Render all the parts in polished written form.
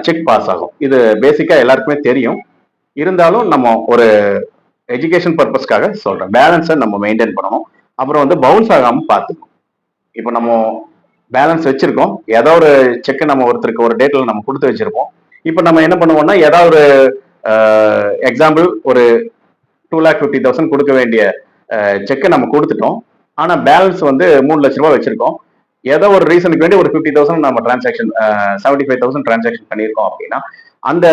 Check pass ஆகும். இது பேசிக்கா எல்லாருக்குமே தெரியும். இருந்தாலும் நம்ம ஒரு எஜுகேஷன் பர்பஸ்க்காக சொல்றேன். பேலன்ஸை நம்ம மெயின்டைன் பண்ணணும். அப்புறம் வந்து பவுன்ஸ் ஆகாம பார்த்துக்கணும். இப்போ நம்ம பேலன்ஸ் வச்சிருக்கோம். ஏதோ ஒரு செக் நம்ம ஒருத்தருக்கு ஒரு டேட்ல நம்ம கொடுத்து வச்சிருப்போம். இப்போ நம்ம என்ன பண்ணுவோம்னா ஏதாவது ஒரு எக்ஸாம்பிள் ஒரு 2,50,000 கொடுக்க வேண்டிய செக்கை நம்ம கொடுத்துட்டோம். ஆனா பேலன்ஸ் வந்து 3 லட்ச ரூபாய் வச்சிருக்கோம். ஏதோ ஒரு ரீசனுக்கு வேண்டி ஒரு 50,000 நம்ம டிரான்சாக்ஷன் 75,000 டிரான்சாக்ஷன் பண்ணியிருக்கோம் அப்படின்னா அந்த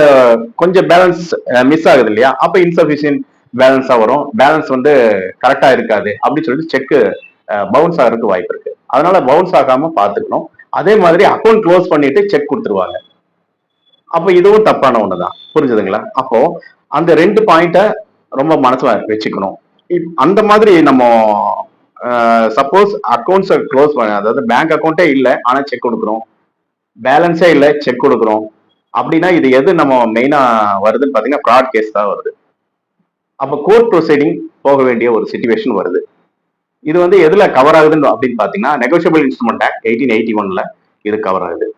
கொஞ்சம் பேலன்ஸ் மிஸ் ஆகுது இல்லையா? அப்ப இன்சபிஷியன்ட் பேலன்ஸா வரும். பேலன்ஸ் வந்து கரெக்டா இருக்காது அப்படின்னு சொல்லிட்டு செக் பவுன்ஸ் ஆகிறதுக்கு வாய்ப்பு இருக்கு. அதனால பவுன்ஸ் ஆகாம பாத்துக்கணும். அதே மாதிரி அக்கௌண்ட் க்ளோஸ் பண்ணிட்டு செக் கொடுத்துருவாங்க. அப்ப இதுவும் தப்பான ஒண்ணுதான். புரிஞ்சுதுங்களா? அப்போ அந்த 2 பாயிண்ட ரொம்ப மனசுல வச்சுக்கணும். அந்த மாதிரி நம்ம சப்போஸ் அக்கௌண்ட்ஸ் க்ளோஸ் பண்ண, அதாவது பேங்க் அக்கௌண்ட்டே இல்லை ஆனா செக் கொடுக்குறோம், பேலன்ஸே இல்லை செக் கொடுக்குறோம் அப்படின்னா இது எது நம்ம மெயினா வருதுன்னு பாத்தீங்கன்னா ஃப்ராட் கேஸ் தான் வருது. அப்ப கோர்ட் ப்ரொசீடிங் போக வேண்டிய ஒரு சிச்சுவேஷன் வருது. இது வந்து எதுல கவர் ஆகுதுன்னு அப்படின்னு பாத்தீங்கன்னா நெகோஷியபிள் இன்ஸ்ட்ருமெண்ட் ஆக்ட் 1881ல இது கவர் ஆகுது.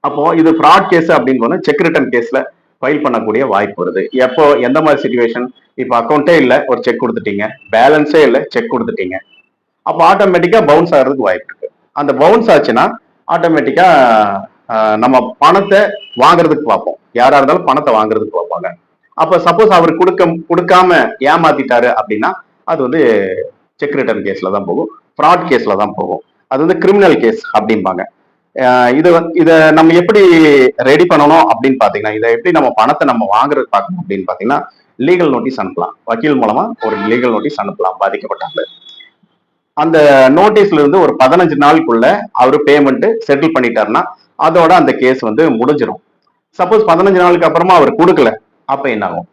அப்போ இது ஃப்ராட் கேஸ் அப்படின்னு போனா செக் ரிட்டர்ன் கேஸ்ல ஃபைல் பண்ணக்கூடிய வாய்ப்பு வருது. எப்போ எந்த மாதிரி சிச்சுவேஷன்? இப்போ அக்கௌண்ட்டே இல்லை ஒரு செக் கொடுத்துட்டீங்க, பேலன்ஸே இல்லை செக் கொடுத்துட்டீங்க, அப்போ ஆட்டோமேட்டிக்கா பவுன்ஸ் ஆகிறதுக்கு வாய்ப்பு இருக்கு. அந்த பவுன்ஸ் ஆச்சுன்னா ஆட்டோமேட்டிக்கா நம்ம பணத்தை வாங்குறதுக்கு பார்ப்போம். யாரா இருந்தாலும் பணத்தை வாங்குறதுக்கு பார்ப்பாங்க. அப்ப சப்போஸ் அவர் கொடுக்காம ஏமாத்திட்டாரு அப்படின்னா அது வந்து செக் ரிட்டர்ன் கேஸ்ல தான் போகும், ஃப்ராட் கேஸ்ல தான் போகும். அது வந்து கிரிமினல் கேஸ் அப்படிம்பாங்க. இதை நம்ம எப்படி ரெடி பண்ணணும் அப்படின்னு பாத்தீங்கன்னா, இதை எப்படி நம்ம பணத்தை நம்ம வாங்குறது பார்க்கணும் அப்படின்னு பாத்தீங்கன்னா லீகல் நோட்டீஸ் அனுப்பலாம். வக்கீல் மூலமா ஒரு லீகல் நோட்டீஸ் அனுப்பலாம் பாதிக்கப்பட்டாங்க. அந்த நோட்டீஸ்ல இருந்து ஒரு 15 நாளுக்குள்ள அவரு பேமெண்ட் செட்டில் பண்ணிட்டாருன்னா அதோட அந்த கேஸ் வந்து முடிஞ்சிடும். சப்போஸ் 15 நாளுக்கு அப்புறமா அவர் கொடுக்கல, அப்ப என்ன ஆகும்?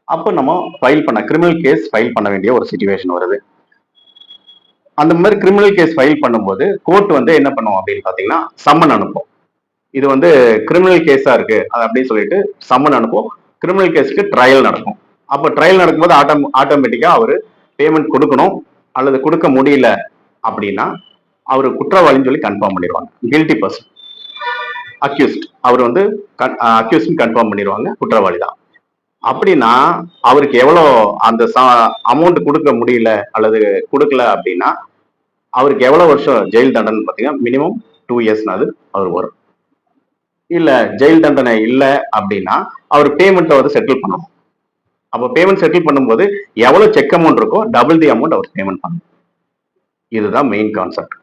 அப்ப நம்ம ஃபைல் பண்ண கிரிமினல் கேஸ் ஃபைல் பண்ண வேண்டிய ஒரு சிச்சுவேஷன் வருது. அந்த மாதிரி கிரிமினல் கேஸ் ஃபைல் பண்ணும்போது கோர்ட் வந்து என்ன பண்ணுவோம் அப்படின்னு பாத்தீங்கன்னா சம்மன் அனுப்பும். இது வந்து கிரிமினல் கேஸா இருக்கு அப்படின்னு சொல்லிட்டு சம்மன் அனுப்பும். கிரிமினல் கேஸ்க்கு ட்ரையல் நடக்கும். அப்ப ட்ரையல் நடக்கும்போது ஆட்டோமேட்டிக்கா அவரு பேமெண்ட் கொடுக்கணும். அல்லது கொடுக்க முடியல அப்படின்னா அவரு குற்றவாளின்னு சொல்லி கன்ஃபார்ம் பண்ணிடுவாங்க. கில்ட்டி பர்சன், அக்யூஸ்ட், அவர் வந்து அக்யூஸ்ட் கன்ஃபார்ம் பண்ணிடுவாங்க, குற்றவாளி தான். அப்படின்னா அவருக்கு எவ்வளவு அந்த அமௌண்ட் கொடுக்க முடியல அல்லது கொடுக்கல அப்படின்னா அவருக்கு எவ்வளவு வருஷம் ஜெயில் தண்டனை பார்த்தீங்கன்னா மினிமம் 2 இயர்ஸ்னாது அவர் வரும். இல்ல ஜெயில் தண்டனை இல்லை அப்படின்னா அவர் பேமெண்ட்டை வந்து செட்டில் பண்ணணும். அப்போ பேமெண்ட் செட்டில் பண்ணும்போது எவ்வளவு செக் அமௌண்ட் இருக்கோ டபுள் தி அமௌண்ட் அவர் பேமெண்ட் பண்ணணும். இதுதான் மெயின் கான்செப்ட்.